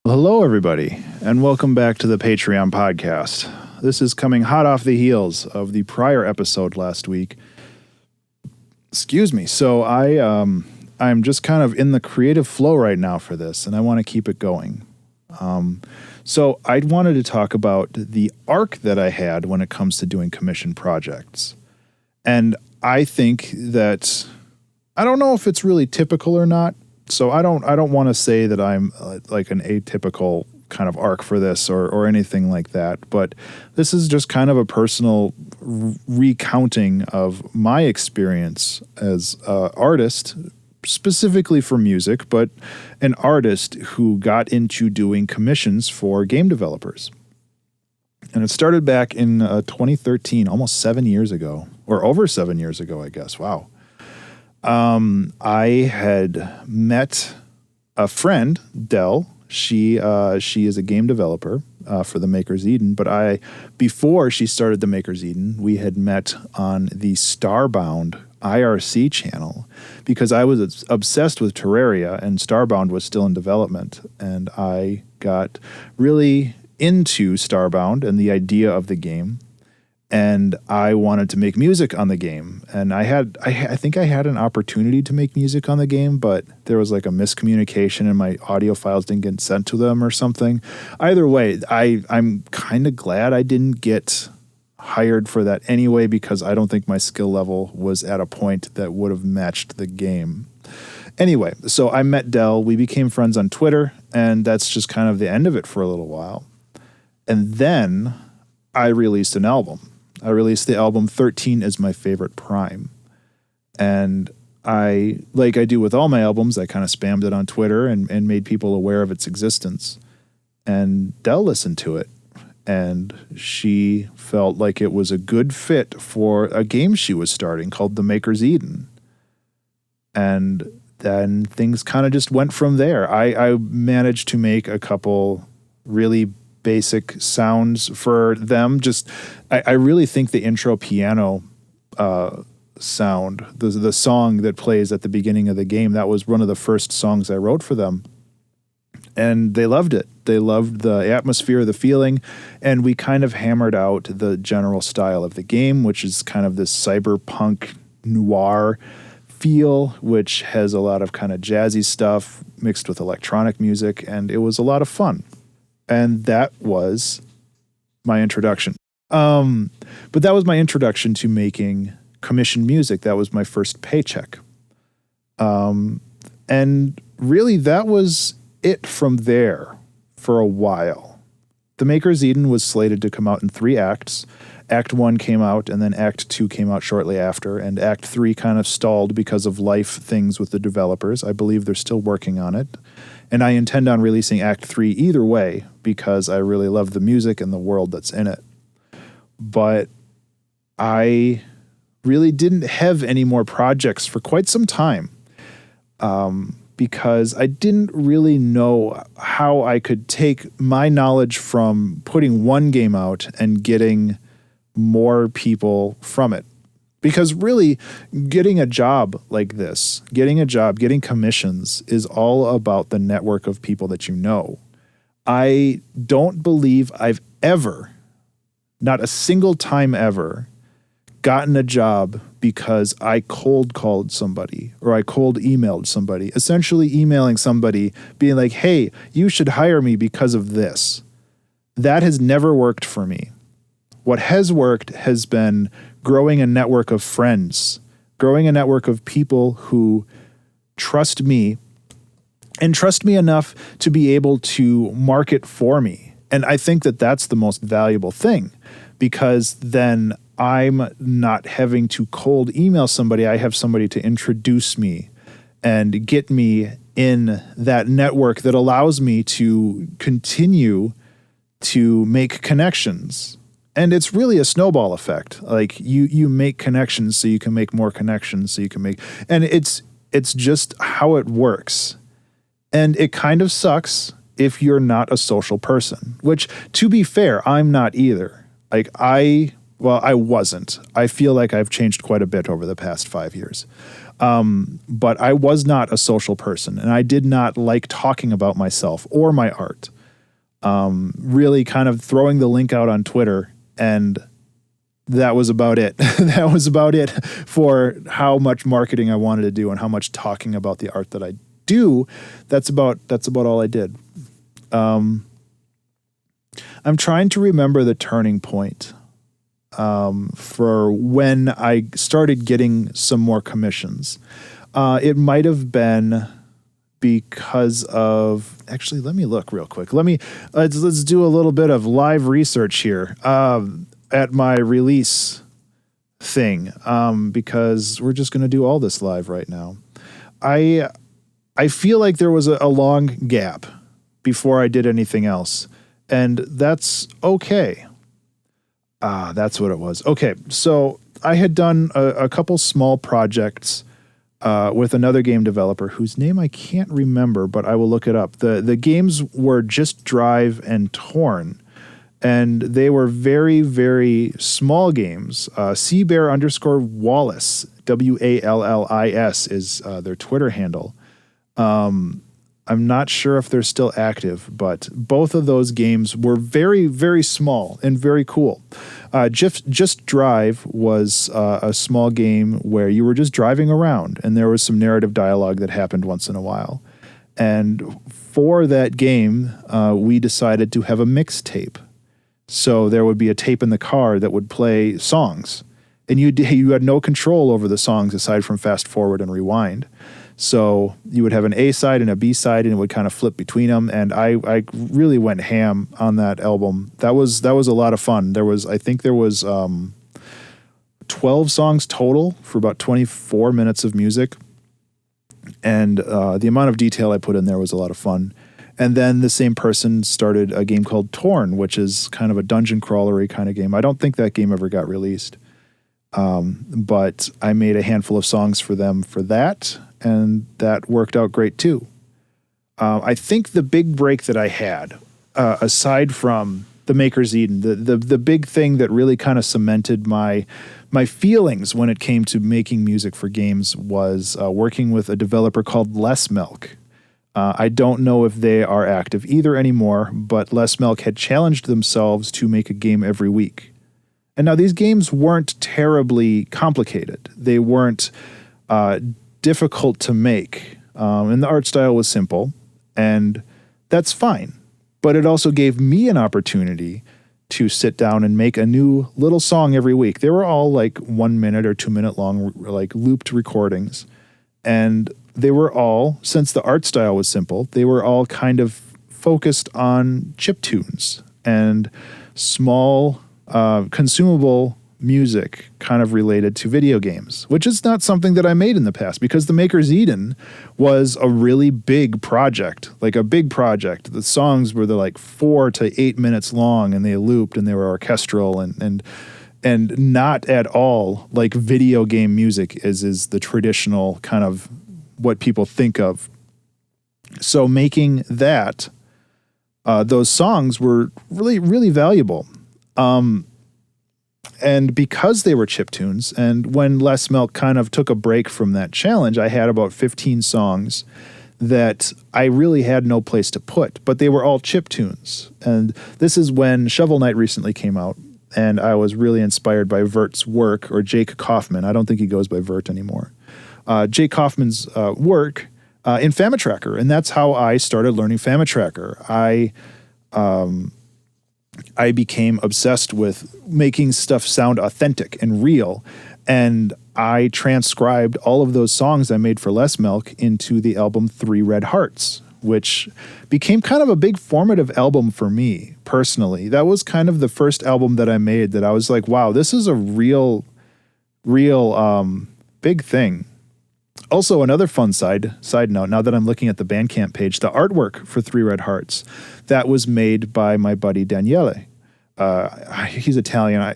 Well, hello, everybody, and welcome back to the Patreon podcast. This is coming hot off the heels of the prior episode last week. Excuse me. So I'm just kind of in the creative flow right now for this, and I want to keep it going. So I wanted to talk about the arc that I had when it comes to doing commission projects. And I think that, I don't know if it's really typical or not. So I don't want to say that I'm like an atypical kind of arc for this or anything like that, but this is just kind of a personal recounting of my experience as an artist, specifically for music, but an artist who got into doing commissions for game developers. And it started back in 2013, almost 7 years ago, or over 7 years ago, I guess. Wow. I had met a friend, Dell. She is a game developer for the Maker's Eden, but before she started the Maker's Eden, we had met on the Starbound IRC channel because I was obsessed with Terraria and Starbound was still in development, and I got really into Starbound and the idea of the game. And I wanted to make music on the game. And I think I had an opportunity to make music on the game, but there was like a miscommunication and my audio files didn't get sent to them or something. Either way, I'm kind of glad I didn't get hired for that anyway, because I don't think my skill level was at a point that would have matched the game. Anyway, so I met Dell. We became friends on Twitter, and that's just kind of the end of it for a little while. And then I released an album. I released the album 13 is My Favorite Prime. And like I do with all my albums, I kind of spammed it on Twitter and made people aware of its existence. And Dell listened to it. And she felt like it was a good fit for a game she was starting called The Maker's Eden. And then things kind of just went from there. I managed to make a couple really basic sounds for them. I really think the intro piano sound, the song that plays at the beginning of the game, that was one of the first songs I wrote for them. And they loved it. They loved the atmosphere, the feeling, and we kind of hammered out the general style of the game, which is kind of this cyberpunk noir feel, which has a lot of kind of jazzy stuff mixed with electronic music, and it was a lot of fun. And that was my introduction. But that was my introduction to making commissioned music. That was my first paycheck. And really, that was it from there for a while. The Maker's Eden was slated to come out in 3 acts. Act 1 came out, and then Act 2 came out shortly after, and Act 3 kind of stalled because of life things with the developers. I believe they're still working on it. And I intend on releasing Act 3 either way because I really love the music and the world that's in it. But I really didn't have any more projects for quite some time because I didn't really know how I could take my knowledge from putting one game out and getting more people from it. Because really, getting a job like this, getting commissions is all about the network of people that you know. I don't believe I've ever, not a single time ever, gotten a job because I cold called somebody or I cold emailed somebody, essentially emailing somebody being like, hey, you should hire me because of this. That has never worked for me. What has worked has been growing a network of friends, growing a network of people who trust me and trust me enough to be able to market for me. And I think that that's the most valuable thing, because then I'm not having to cold email somebody. I have somebody to introduce me and get me in that network that allows me to continue to make connections. And it's really a snowball effect. Like you make connections so you can make more connections so you can make, and it's just how it works. And it kind of sucks if you're not a social person, which, to be fair, I'm not either. Like I wasn't. I feel like I've changed quite a bit over the past 5 years. But I was not a social person, and I did not like talking about myself or my art. really kind of throwing the link out on Twitter, and that was about it. That was about it for how much marketing I wanted to do and how much talking about the art that I do. That's about all I did. I'm trying to remember the turning point for when I started getting some more commissions. It might have been because of, actually, let me look real quick. Let's do a little bit of live research here at my release thing, because we're just going to do all this live right now. I feel like there was a long gap before I did anything else, and that's okay. That's what it was. Okay, so I had done a couple small projects with another game developer whose name I can't remember, but I will look it up. The games were Just Drive and Torn, and they were very, very small games. Seabear_Wallace, Wallis is their Twitter handle. I'm not sure if they're still active, but both of those games were very, very small and very cool. Just Drive was a small game where you were just driving around, and there was some narrative dialogue that happened once in a while. And for that game, we decided to have a mixtape. So there would be a tape in the car that would play songs, and you had no control over the songs aside from fast forward and rewind. So you would have an A side and a B side, and it would kind of flip between them. And I really went ham on that album. That was a lot of fun. I think there was 12 songs total for about 24 minutes of music. And the amount of detail I put in there was a lot of fun. And then the same person started a game called Torn, which is kind of a dungeon crawlery kind of game. I don't think that game ever got released. But I made a handful of songs for them for that, and that worked out great too. I think the big break that I had, aside from the Maker's Eden, the big thing that really kind of cemented my feelings when it came to making music for games was working with a developer called Less Milk. I don't know if they are active either anymore, but Less Milk had challenged themselves to make a game every week. And now these games weren't terribly complicated. They weren't difficult to make. And the art style was simple, and that's fine. But it also gave me an opportunity to sit down and make a new little song every week. They were all like 1 minute or 2 minute long, like looped recordings. And they were all, since the art style was simple, they were all kind of focused on chiptunes and small consumable music kind of related to video games, which is not something that I made in the past because the Maker's Eden was a really big project, like a big project. The songs were like 4 to 8 minutes long, and they looped, and they were orchestral and not at all like video game music is the traditional kind of what people think of. So making that, those songs were really, really valuable. And because they were chiptunes, and when Less Milk kind of took a break from that challenge, I had about 15 songs that I really had no place to put, but they were all chiptunes. And this is when Shovel Knight recently came out, and I was really inspired by Vert's work, or Jake Kaufman. I don't think he goes by Vert anymore. Jake Kaufman's work in FamiTracker, and that's how I started learning FamiTracker. I became obsessed with making stuff sound authentic and real, and I transcribed all of those songs I made for Less Milk into the album 3 Red Hearts, which became kind of a big formative album for me personally. That was kind of the first album that I made that I was like, wow, this is a real big thing. Also, another fun side note, now that I'm looking at the Bandcamp page, the artwork for 3 Red Hearts, that was made by my buddy Daniele. He's Italian.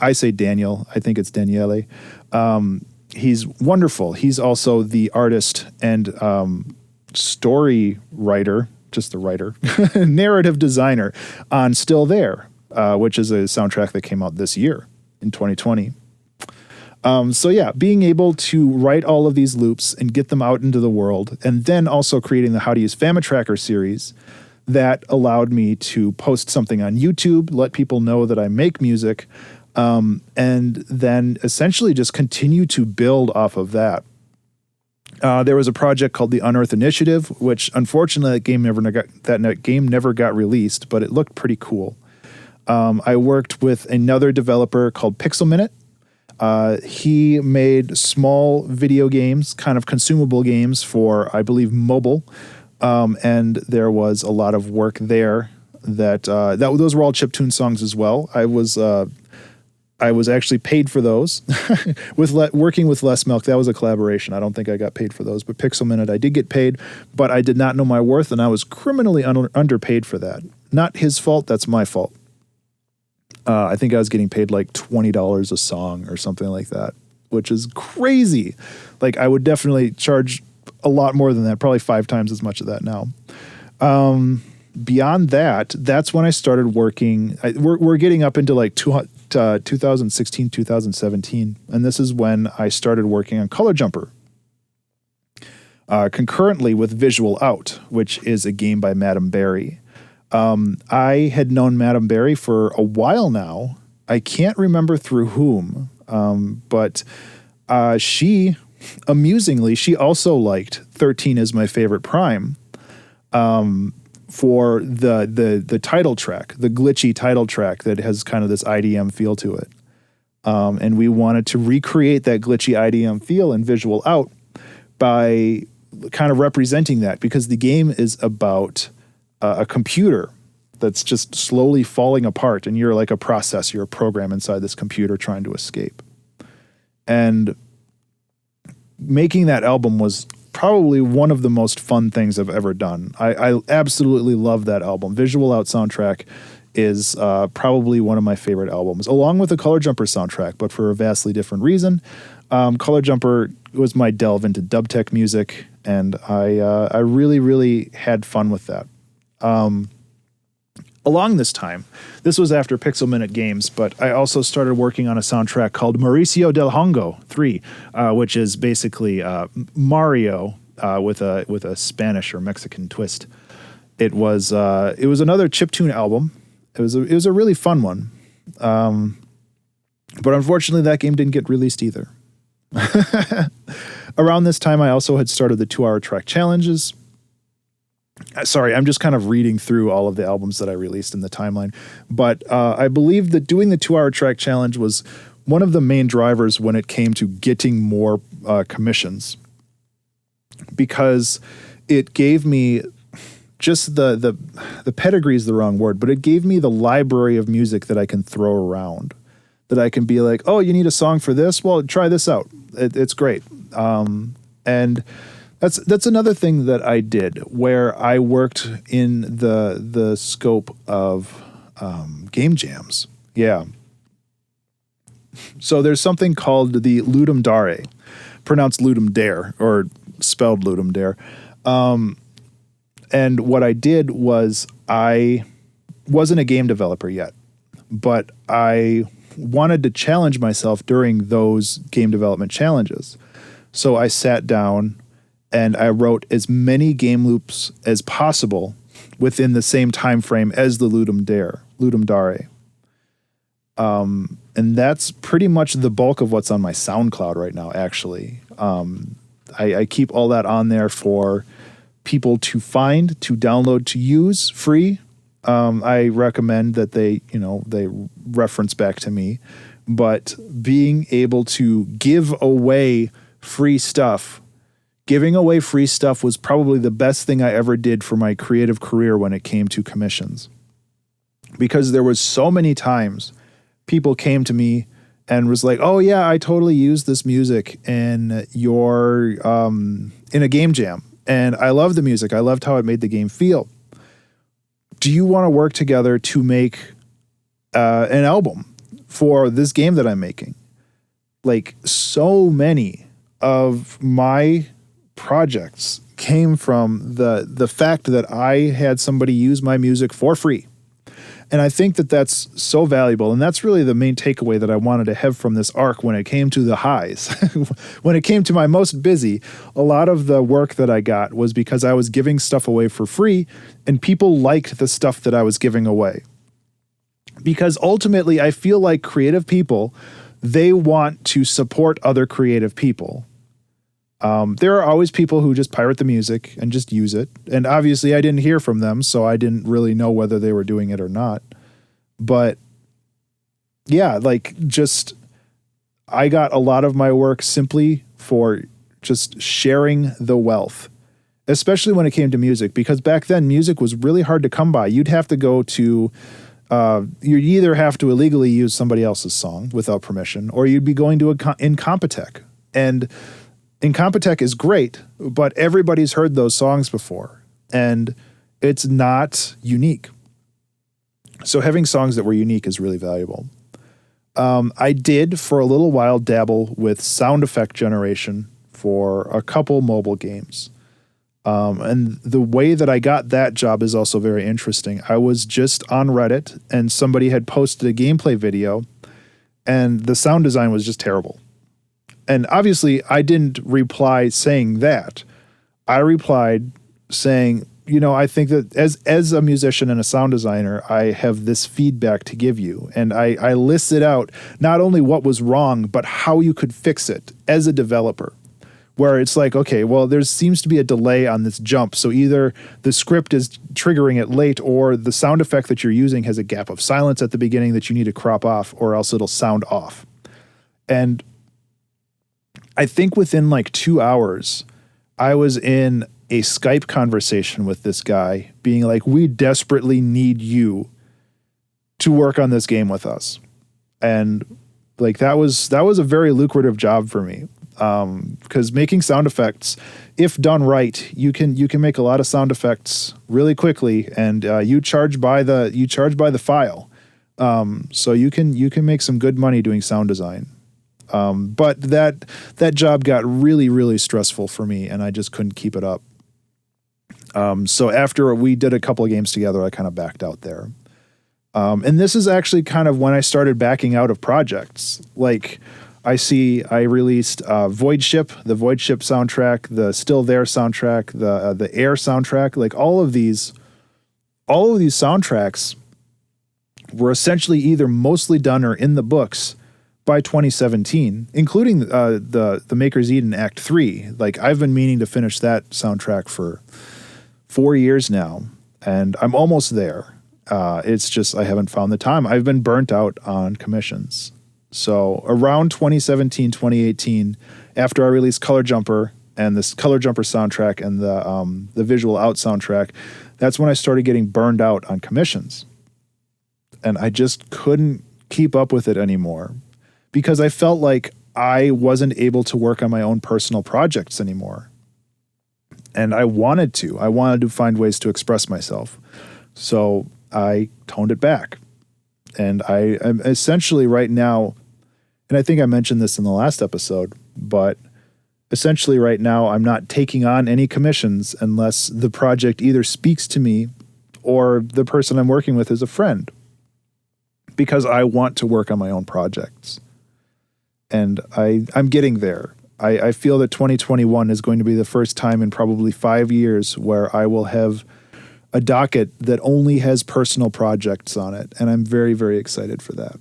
I say Daniel. I think it's Daniele. He's wonderful. He's also the artist and story writer, just the writer, narrative designer on Still There, which is a soundtrack that came out this year in 2020. So yeah, being able to write all of these loops and get them out into the world, and then also creating the How to Use FamiTracker series, that allowed me to post something on YouTube, let people know that I make music, and then essentially just continue to build off of that. There was a project called the Unearth Initiative, which unfortunately that game never got released, but it looked pretty cool. I worked with another developer called Pixel Minute. He made small video games, kind of consumable games for, I believe, mobile. And there was a lot of work there that those were all chiptune songs as well. I was actually paid for those with working with Les Milk. That was a collaboration. I don't think I got paid for those, but Pixel Minute I did get paid, but I did not know my worth, and I was criminally underpaid for that. Not his fault. That's my fault. I think I was getting paid like $20 a song or something like that, which is crazy. Like I would definitely charge a lot more than that, probably 5 times as much of that now. Beyond that, that's when I started working. We're getting up into like 2016, 2017, and this is when I started working on Color Jumper. Concurrently with Visual Out, which is a game by Madame Barry. I had known Madame Barry for a while now. I can't remember through whom, but she, amusingly, she also liked 13 is My Favorite Prime for the title track, the glitchy title track that has kind of this IDM feel to it. And we wanted to recreate that glitchy IDM feel in Visual Out by kind of representing that, because the game is about a computer that's just slowly falling apart, and you're like a process, you're a program inside this computer trying to escape. And making that album was probably one of the most fun things I've ever done. I absolutely love that album. Visual Out soundtrack is probably one of my favorite albums, along with the Color Jumper soundtrack, but for a vastly different reason. Color Jumper was my delve into dub tech music, and I really, really had fun with that. Along this time, this was after Pixel Minute Games, but I also started working on a soundtrack called Mauricio del Hongo 3, which is basically Mario with a Spanish or Mexican twist. It was another chiptune album. It was a really fun one, but unfortunately that game didn't get released either. Around this time, I also had started the 2-hour track challenges. Sorry, I'm just kind of reading through all of the albums that I released in the timeline. But I believe that doing the 2-hour track challenge was one of the main drivers when it came to getting more commissions, because it gave me just the pedigree is the wrong word, but it gave me the library of music that I can throw around, that I can be like, oh, you need a song for this? Well, try this out. It's great. And that's another thing that I did, where I worked in the scope of game jams. Yeah. So there's something called the Ludum Dare, pronounced Ludum Dare, or spelled Ludum Dare. And what I did was, I wasn't a game developer yet, but I wanted to challenge myself during those game development challenges. So I sat down and I wrote as many game loops as possible within the same time frame as the Ludum Dare. And that's pretty much the bulk of what's on my SoundCloud right now, actually. I keep all that on there for people to find, to download, to use free. I recommend that they reference back to me. But being able to give away free stuff, giving away free stuff was probably the best thing I ever did for my creative career when it came to commissions. Because there was so many times people came to me and was like, oh yeah, I totally used this music in your in a game jam, and I love the music. I loved how it made the game feel. Do you want to work together to make an album for this game that I'm making? Like, so many of my projects came from the fact that I had somebody use my music for free. And I think that that's so valuable. And that's really the main takeaway that I wanted to have from this arc when it came to the highs. When it came to my most busy, a lot of the work that I got was because I was giving stuff away for free and people liked the stuff that I was giving away. Because ultimately, I feel like creative people, they want to support other creative people. There are always people who just pirate the music and just use it. And obviously I didn't hear from them, so I didn't really know whether they were doing it or not. But yeah, like just, I got a lot of my work simply for just sharing the wealth, especially when it came to music, because back then music was really hard to come by. You'd have to go to, you'd either have to illegally use somebody else's song without permission, or you'd be going to Incompetech. And Incompetech is great, but everybody's heard those songs before, and it's not unique. So having songs that were unique is really valuable. I did, for a little while, dabble with sound effect generation for a couple mobile games. And the way that I got that job is also very interesting. I was just on Reddit, and somebody had posted a gameplay video, and the sound design was just terrible. And obviously, I didn't reply saying that. I replied saying, you know, I think that as a musician and a sound designer, I have this feedback to give you. And I listed out not only what was wrong, but how you could fix it as a developer. Where it's like, okay, well, there seems to be a delay on this jump. So either the script is triggering it late, or the sound effect that you're using has a gap of silence at the beginning that you need to crop off, or else it'll sound off. And I think within like 2 hours, I was in a Skype conversation with this guy being like, we desperately need you to work on this game with us. And like, that was a very lucrative job for me. Because making sound effects, if done right, you can make a lot of sound effects really quickly, and you charge by the file. So you can make some good money doing sound design. But that job got really, really stressful for me, and I just couldn't keep it up. So after we did a couple of games together, I kind of backed out there. And this is actually kind of when I started backing out of projects. Like, I released Void Ship, the Void Ship soundtrack, the Still There soundtrack, the Air soundtrack. Like, all of these soundtracks were essentially either mostly done or in the books by 2017, including the Maker's Eden Act 3. Like, I've been meaning to finish that soundtrack for 4 years now, and I'm almost there. It's just I haven't found the time. I've been burnt out on commissions. So around 2017, 2018, after I released Color Jumper and this Color Jumper soundtrack and the Visual Out soundtrack, that's when I started getting burned out on commissions. And I just couldn't keep up with it anymore because I felt like I wasn't able to work on my own personal projects anymore. And I wanted to find ways to express myself. So I toned it back. And I am essentially right now, and I think I mentioned this in the last episode, but essentially right now I'm not taking on any commissions unless the project either speaks to me or the person I'm working with is a friend, because I want to work on my own projects. And I'm getting there. I feel that 2021 is going to be the first time in probably 5 years where I will have a docket that only has personal projects on it. And I'm very, very excited for that.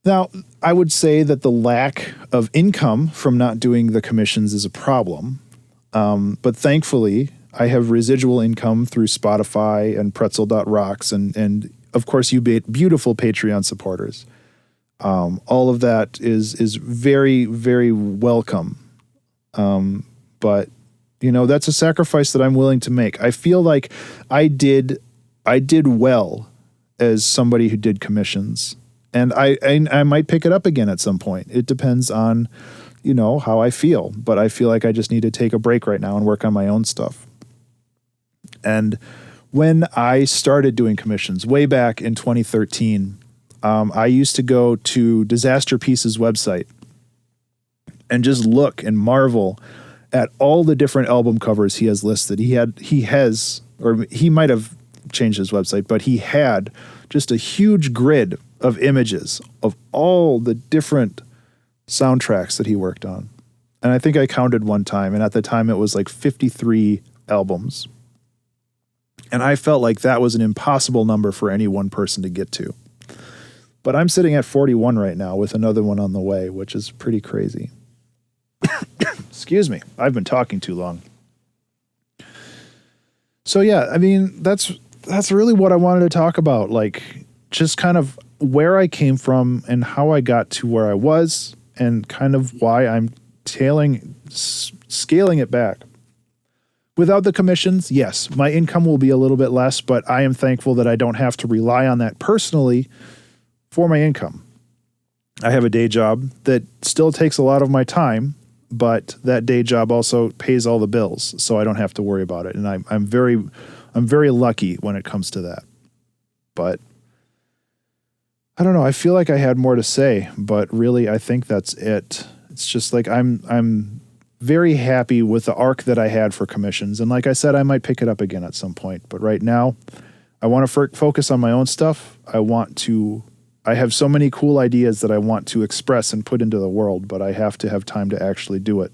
Now, I would say that the lack of income from not doing the commissions is a problem. But thankfully, I have residual income through Spotify and Pretzel.rocks and of course, you beautiful Patreon supporters. All of that is very, very welcome. But you know, that's a sacrifice that I'm willing to make. I feel like I did well as somebody who did commissions, and I might pick it up again at some point. It depends on, you know, how I feel, but I feel like I just need to take a break right now and work on my own stuff. And when I started doing commissions way back in 2013, I used to go to Disaster Piece's website and just look and marvel at all the different album covers he has listed. He might have changed his website, but he had just a huge grid of images of all the different soundtracks that he worked on. And I think I counted one time, and at the time it was like 53 albums. And I felt like that was an impossible number for any one person to get to. But I'm sitting at 41 right now with another one on the way, which is pretty crazy. Excuse me. I've been talking too long. So yeah, I mean, that's really what I wanted to talk about. Like, just kind of where I came from and how I got to where I was, and kind of why I'm scaling it back. Without the commissions, yes, my income will be a little bit less, but I am thankful that I don't have to rely on that personally for my income. I have a day job that still takes a lot of my time, but that day job also pays all the bills, so I don't have to worry about it. And I'm very lucky when it comes to that. But I don't know. I feel like I had more to say, but really, I think that's it. It's just like I'm very happy with the arc that I had for commissions, and like I said, I might pick it up again at some point. But right now, I want to focus on my own stuff. I have so many cool ideas that I want to express and put into the world, but I have to have time to actually do it.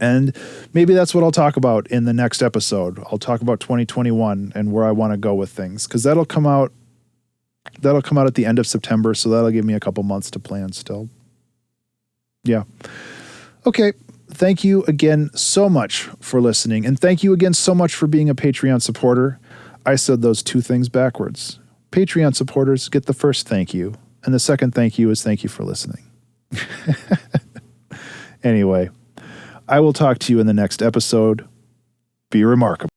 And maybe that's what I'll talk about in the next episode. I'll talk about 2021 and where I want to go with things, because that'll come out at the end of September, so that'll give me a couple months to plan still. Yeah. Okay. Thank you again so much for listening, and thank you again so much for being a Patreon supporter. I said those two things backwards. Patreon supporters get the first thank you, and the second thank you is thank you for listening. Anyway, I will talk to you in the next episode. Be remarkable.